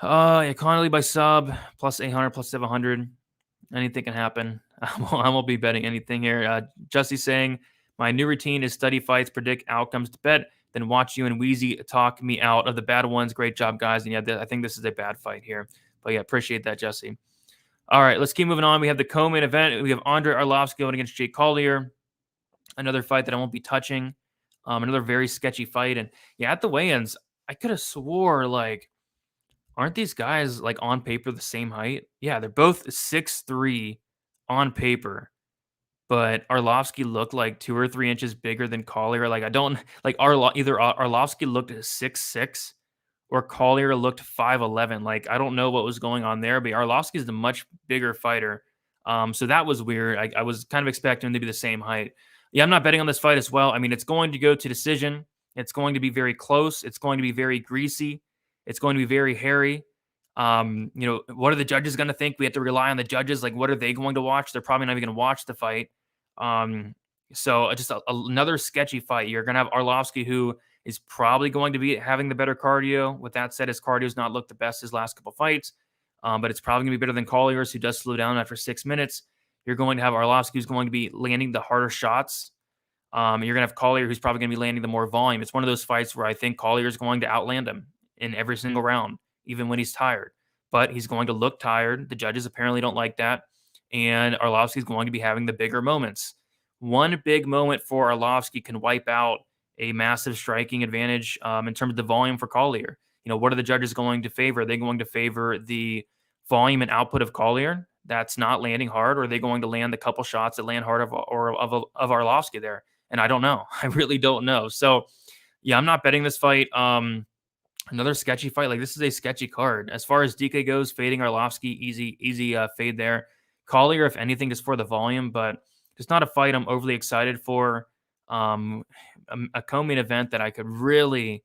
Conolly by sub plus 800 plus 700. Anything can happen. I won't be betting anything here. Jesse's saying my new routine is study fights, predict outcomes to bet, then watch you and Wheezy talk me out of the bad ones. Great job, guys. And yeah, I think this is a bad fight here. But yeah, appreciate that, Jesse. All right, let's keep moving on. We have the co-main event. We have Andre Arlovski going against Jake Collier. Another fight that I won't be touching. Another very sketchy fight. And yeah, at the weigh-ins, I could have swore, like, aren't these guys, like, on paper the same height? Yeah, they're both 6'3" on paper. But Arlovski looked like 2 or 3 inches bigger than Collier. Like, I don't, like, either Arlovski looked 6'6" or Collier looked 5'11". Like, I don't know what was going on there, but Arlovski is the much bigger fighter. So that was weird. I was kind of expecting them to be the same height. Yeah, I'm not betting on this fight as well. I mean, it's going to go to decision. It's going to be very close. It's going to be very greasy. It's going to be very hairy. What are the judges going to think? We have to rely on the judges. Like, what are they going to watch? They're probably not even going to watch the fight. So just another sketchy fight. You're going to have Arlovski, who is probably going to be having the better cardio. With that said, his cardio has not looked the best his last couple fights, but it's probably going to be better than Collier's, who does slow down after 6 minutes. You're going to have Arlovski, who's going to be landing the harder shots. You're going to have Collier, who's probably going to be landing the more volume. It's one of those fights where I think Collier is going to outland him in every single round, even when he's tired. But he's going to look tired. The judges apparently don't like that. And Arlovski is going to be having the bigger moments. One big moment for Arlovski can wipe out a massive striking advantage in terms of the volume for Collier. What are the judges going to favor? Are they going to favor the volume and output of Collier that's not landing hard, or are they going to land the couple shots that land hard of Arlovski there? And I don't know. I really don't know. So, yeah, I'm not betting this fight. Another sketchy fight. Like, this is a sketchy card. As far as DK goes, fading Arlovski, easy fade there. Collier, if anything, just for the volume, but it's not a fight I'm overly excited for. A co-main event that I could really,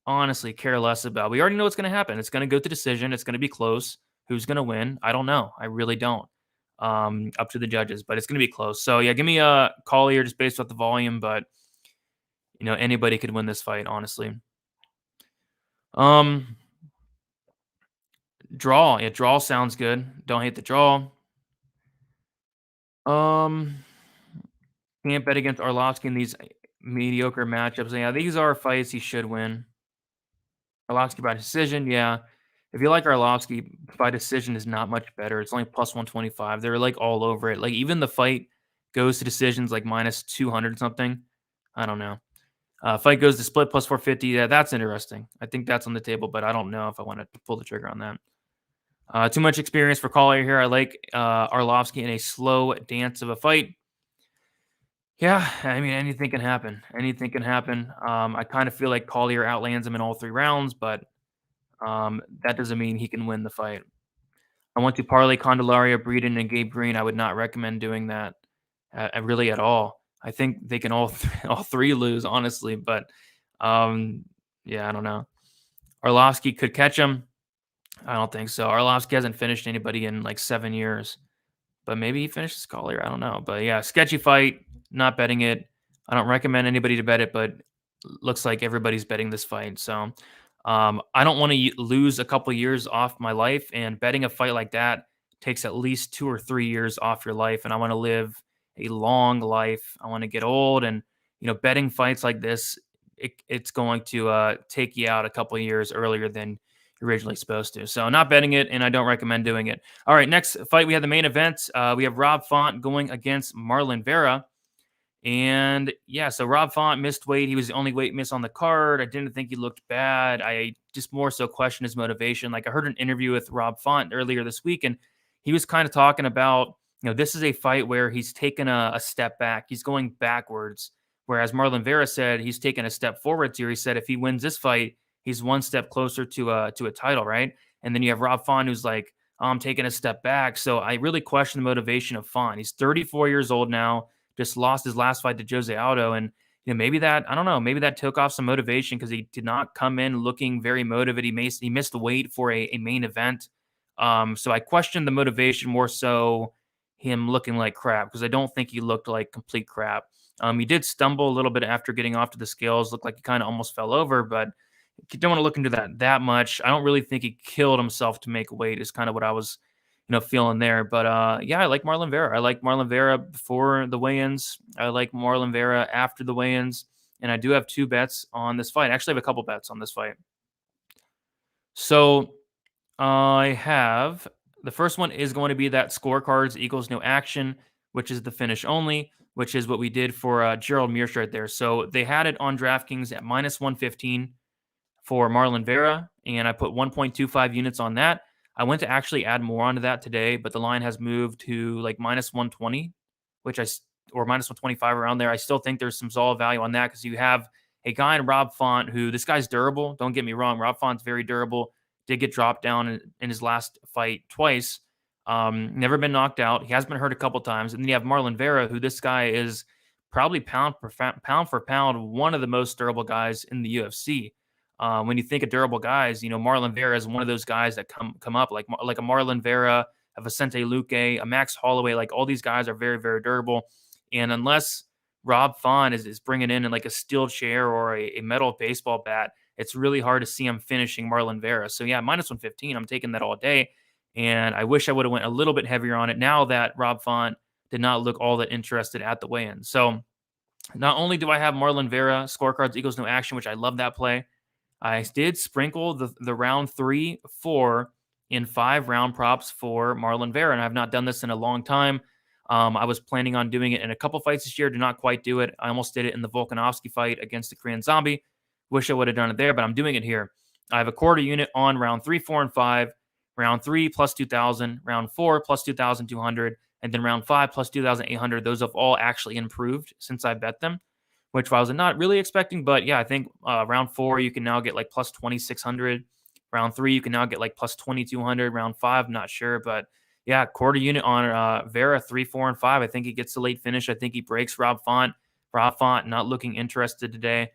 honestly care less about. We already know what's going to happen. It's going to go to decision. It's going to be close. Who's going to win? I don't know. I really don't. Up to the judges, but it's going to be close. So, yeah, give me a Collier just based off the volume, but, anybody could win this fight, honestly. Draw. Yeah, draw sounds good. Don't hate the draw. Can't bet against Arlovski in these mediocre matchups. Yeah, these are fights he should win. Arlovski by decision, yeah. If you like Arlovski, by decision is not much better. It's only plus 125. They're like all over it. Like, even the fight goes to decisions like minus 200 something. I don't know. Fight goes to split plus 450. Yeah, that's interesting. I think that's on the table, but I don't know if I want to pull the trigger on that. Too much experience for Collier here. I like Arlovski in a slow dance of a fight. Yeah, I mean, anything can happen. Anything can happen. I kind of feel like Collier outlands him in all 3 rounds, but that doesn't mean he can win the fight. I want to parlay Candelario, Breeden, and Gabe Green. I would not recommend doing that really at all. I think they can all 3 lose, honestly. But, yeah, I don't know. Arlovski could catch him. I don't think so. Arlovski hasn't finished anybody in like 7 years. But maybe he finishes Collier. I don't know. But, yeah, sketchy fight. Not betting it. I don't recommend anybody to bet it, but looks like everybody's betting this fight. So I don't want to lose a couple years off my life, and betting a fight like that takes at least 2 or 3 years off your life. And I want to live a long life. I want to get old, and betting fights like this, it's going to take you out a couple of years earlier than you're originally supposed to. So not betting it, and I don't recommend doing it. All right, next fight, we have the main event. We have Rob Font going against Marlon Vera. And yeah, so Rob Font missed weight. He was the only weight miss on the card. I didn't think he looked bad. I just more so questioned his motivation. Like I heard an interview with Rob Font earlier this week, and he was kind of talking about, this is a fight where he's taken a step back. He's going backwards. Whereas Marlon Vera said he's taken a step forwards here. He said if he wins this fight, he's one step closer to a title, right? And then you have Rob Font who's like, I'm taking a step back. So I really question the motivation of Font. He's 34 years old now, just lost his last fight to Jose Aldo. And maybe that, I don't know, maybe that took off some motivation because he did not come in looking very motivated. He missed weight for a main event. So I questioned the motivation more so him looking like crap because I don't think he looked like complete crap. He did stumble a little bit after getting off to the scales. Looked like he kind of almost fell over, but you don't want to look into that much. I don't really think he killed himself to make weight is kind of what I was, feeling there. But yeah, I like Marlon Vera. I like Marlon Vera before the weigh-ins. I like Marlon Vera after the weigh-ins. And I do have 2 bets on this fight. Actually, I have a couple bets on this fight. So I have the first one is going to be that scorecards equals no action, which is the finish only, which is what we did for Gerald Meerschaert there. So they had it on DraftKings at minus 115 for Marlon Vera, and I put 1.25 units on that. I went to actually add more onto that today, but the line has moved to like minus 120, or minus 125 around there. I still think there's some solid value on that because you have a guy in Rob Font who, this guy's durable. Don't get me wrong. Rob Font's very durable. Did get dropped down in his last fight twice. Never been knocked out. He has been hurt a couple times. And then you have Marlon Vera, who this guy is probably pound for pound, one of the most durable guys in the UFC. When you think of durable guys, Marlon Vera is one of those guys that come up like a Marlon Vera, a Vicente Luque, a Max Holloway. Like all these guys are very, very durable. And unless Rob Font is bringing in like a steel chair or a metal baseball bat, it's really hard to see him finishing Marlon Vera. So yeah, minus 115, I'm taking that all day. And I wish I would have went a little bit heavier on it now that Rob Font did not look all that interested at the weigh-in. So not only do I have Marlon Vera, scorecards equals no action, which I love that play, I did sprinkle the round 3, 4 in 5 round props for Marlon Vera. And I've not done this in a long time. I was planning on doing it in a couple fights this year, did not quite do it. I almost did it in the Volkanovski fight against the Korean Zombie. Wish I would have done it there, but I'm doing it here. I have a quarter unit on round 3, 4, and 5, round 3 plus 2,000, round 4 plus 2,200, and then round 5 plus 2,800. Those have all actually improved since I bet them, which I was not really expecting. But yeah, I think round 4, you can now get like plus 2,600. Round 3, you can now get like plus 2,200. Round 5, not sure, but yeah, quarter unit on Vera, 3, 4, and 5. I think he gets the late finish. I think he breaks Rob Font. Rob Font not looking interested today.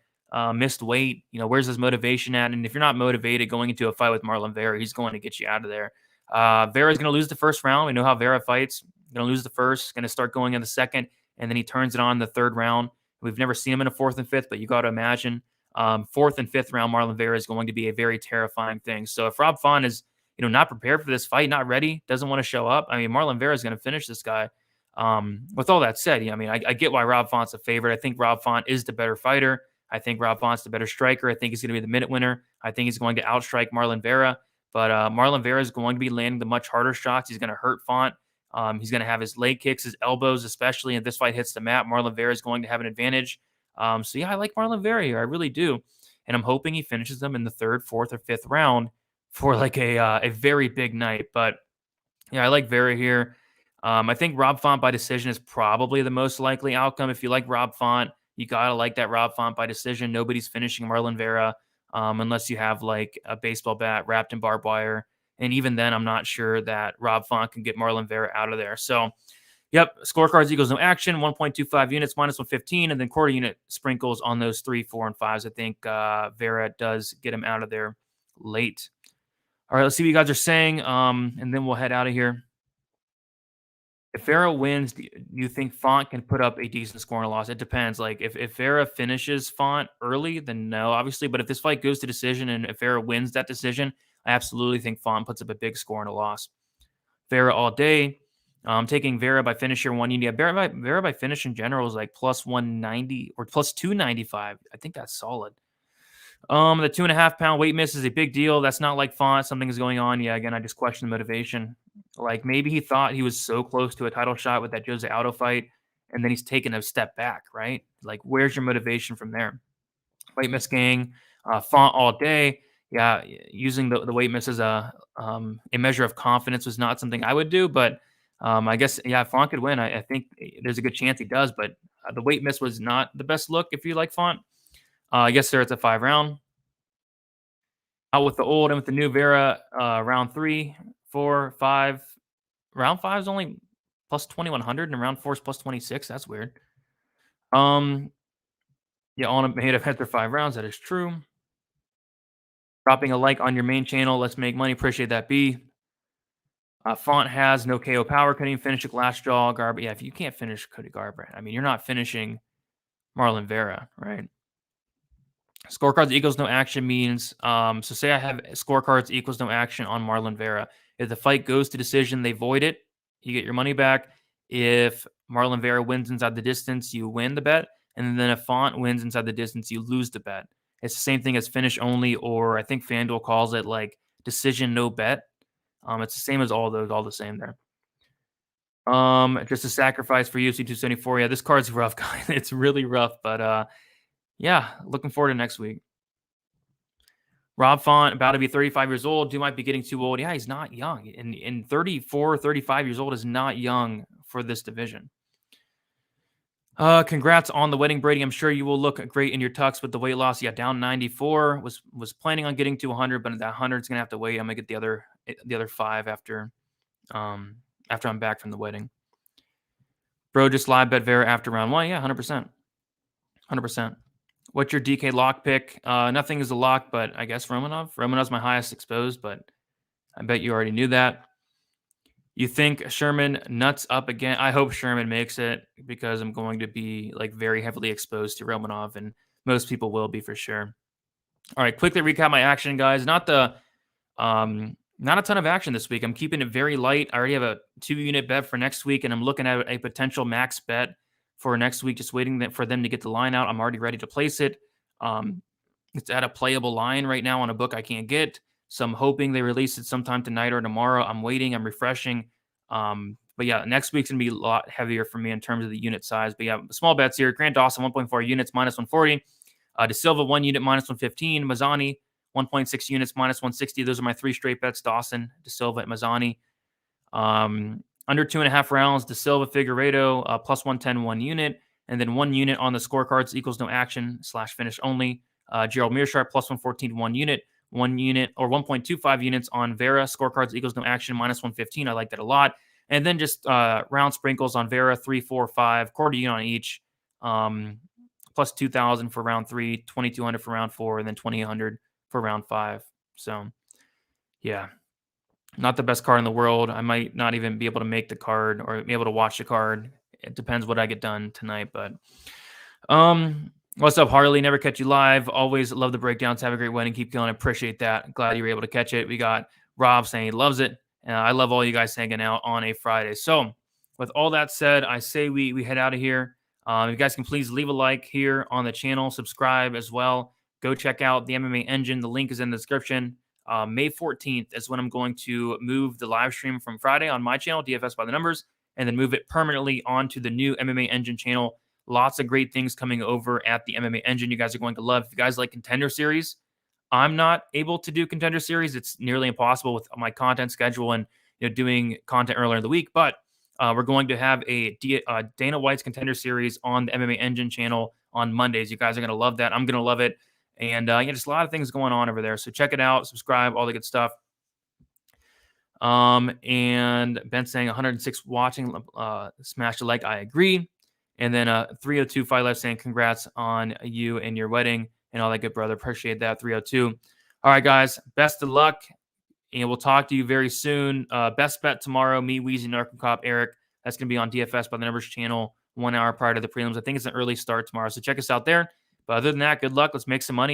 Missed weight. Where's his motivation at? And if you're not motivated going into a fight with Marlon Vera, he's going to get you out of there. Vera's going to lose the first round. We know how Vera fights. Going to lose the first, going to start going in the second, and then he turns it on in the third round. We've never seen him in a 4th and 5th, but you got to imagine 4th and 5th round Marlon Vera is going to be a very terrifying thing. So if Rob Font is not prepared for this fight, not ready, doesn't want to show up, I mean, Marlon Vera is going to finish this guy. With all that said, I get why Rob Font's a favorite. I think Rob Font is the better fighter. I think Rob Font's the better striker. I think he's going to be the minute winner. I think he's going to outstrike Marlon Vera. But Marlon Vera is going to be landing the much harder shots. He's going to hurt Font. He's going to have his leg kicks, his elbows, especially if this fight hits the mat. Marlon Vera is going to have an advantage. So yeah, I like Marlon Vera here. I really do. And I'm hoping he finishes them in the 3rd, 4th, or 5th round for like a very big night. But yeah, I like Vera here. I think Rob Font by decision is probably the most likely outcome. If you like Rob Font, you got to like that Rob Font by decision. Nobody's finishing Marlon Vera unless you have like a baseball bat wrapped in barbed wire. And even then, I'm not sure that Rob Font can get Marlon Vera out of there. So, yep, scorecards equals no action, 1.25 units, minus 115, and then quarter unit sprinkles on those 3, 4, and 5s. I think Vera does get him out of there late. All right, let's see what you guys are saying, and then we'll head out of here. If Vera wins, do you think Font can put up a decent score and a loss? It depends. Like if Vera finishes Font early, then no, obviously. But if this fight goes to decision and if Vera wins that decision, I absolutely think Font puts up a big score and a loss. Vera all day. I'm taking Vera by finish here 180. Yeah, Vera by finish in general is like plus 190 or plus 295. I think that's solid. The 2.5 pound weight miss is a big deal. That's not like Font. Something is going on. Yeah, again, I just question the motivation. Like maybe he thought he was so close to a title shot with that Jose Aldo fight, and then he's taken a step back, right? Like, where's your motivation from there? Weight miss gang, Font all day. Yeah, using the weight miss as a measure of confidence was not something I would do, but I guess, yeah, Font could win. I think there's a good chance he does, but the weight miss was not the best look if you like Font. Yes, sir, it's a 5-round. Out with the old and with the new Vera, round 3, 4, 5. Round 5 is only plus 2,100, and round 4 is plus 26. That's weird. Yeah, on a made of after 5 rounds. That is true. Dropping a like on your main channel. Let's make money. Appreciate that, B. Font has no KO power. Couldn't even finish a glass jaw. Garb. Yeah, if you can't finish Cody Garbrandt, I mean, you're not finishing Marlon Vera, right? Scorecards equals no action means, so say I have scorecards equals no action on Marlon Vera. If the fight goes to decision, they void it. You get your money back. If Marlon Vera wins inside the distance, you win the bet. And then if Font wins inside the distance, you lose the bet. It's the same thing as finish only, or I think FanDuel calls it like decision no bet. It's the same as all those, all the same there. Just a sacrifice for UFC 274. Yeah, this card's rough, guys. It's really rough, but yeah, looking forward to next week. Rob Font, about to be 35 years old. Dude might be getting too old. Yeah, he's not young. And 34, 35 years old is not young for this division. Congrats on the wedding, Brady. I'm sure you will look great in your tux with the weight loss. Yeah, down 94. Was planning on getting to 100, but that 100 is gonna have to wait. I'm gonna get the other 5 after I'm back from the wedding. Bro, just live bet Vera after round 1. Yeah, 100%. 100%. What's your DK lock pick? Nothing is a lock, but I guess Romanov. Romanov's my highest exposed, but I bet you already knew that. You think Sherman nuts up again? I hope Sherman makes it because I'm going to be like very heavily exposed to Romanov, and most people will be for sure. All right, quickly recap my action, guys. Not a ton of action this week. I'm keeping it very light. I already have a 2-unit bet for next week, and I'm looking at a potential max bet for next week, just waiting for them to get the line out. I'm already ready to place it. It's at a playable line right now on a book I can't get. So I'm hoping they release it sometime tonight or tomorrow. I'm waiting. I'm refreshing. But yeah, next week's going to be a lot heavier for me in terms of the unit size. But yeah, small bets here. Grant Dawson, 1.4 units, minus 140. De Silva, 1 unit, minus 115. Mazzani, 1.6 units, minus 160. Those are my 3 straight bets. Dawson, De Silva, and Mazzani. Under 2.5 rounds, De Silva, Figueredo, plus 110, 1 unit. And then 1 unit on the scorecards equals no action / finish only. Gerald Meerschaert, plus 114, 1 unit. 1 unit or 1.25 units on Vera. Scorecards equals no action, minus 115. I like that a lot. And then just round sprinkles on Vera, 3, 4, 5, quarter unit on each. Plus 2,000 for round 3, 2,200 for round 4, and then 2,800 for round 5. So, yeah, not the best card in the world. I might not even be able to make the card or be able to watch the card. It depends what I get done tonight. But what's up, Harley? Never catch you live. Always love the breakdowns. Have a great wedding. Keep going. Appreciate that. Glad you were able to catch it. We got Rob saying he loves it. I love all you guys hanging out on a Friday. So with all that said, I say we head out of here. You guys can please leave a like here on the channel. Subscribe as well. Go check out the MMA Engine. The link is in the description. May 14th is when I'm going to move the live stream from Friday on my channel, DFS by the Numbers, and then move it permanently onto the new MMA Engine channel. Lots of great things coming over at the MMA Engine you guys are going to love. If you guys like Contender Series, I'm not able to do Contender Series. It's nearly impossible with my content schedule and doing content earlier in the week. But we're going to have a Dana White's Contender Series on the MMA Engine channel on Mondays. You guys are going to love that. I'm going to love it. And just a lot of things going on over there. So check it out. Subscribe, all the good stuff. And Ben saying 106 watching. Smash the like. I agree. And then 302 Fight Life saying congrats on you and your wedding and all that good, brother. Appreciate that, 302. All right, guys. Best of luck. And we'll talk to you very soon. Best bet tomorrow, me, Weezy, Narco Cop, Eric. That's going to be on DFS by the Numbers channel 1 hour prior to the prelims. I think it's an early start tomorrow. So check us out there. But other than that, good luck. Let's make some money.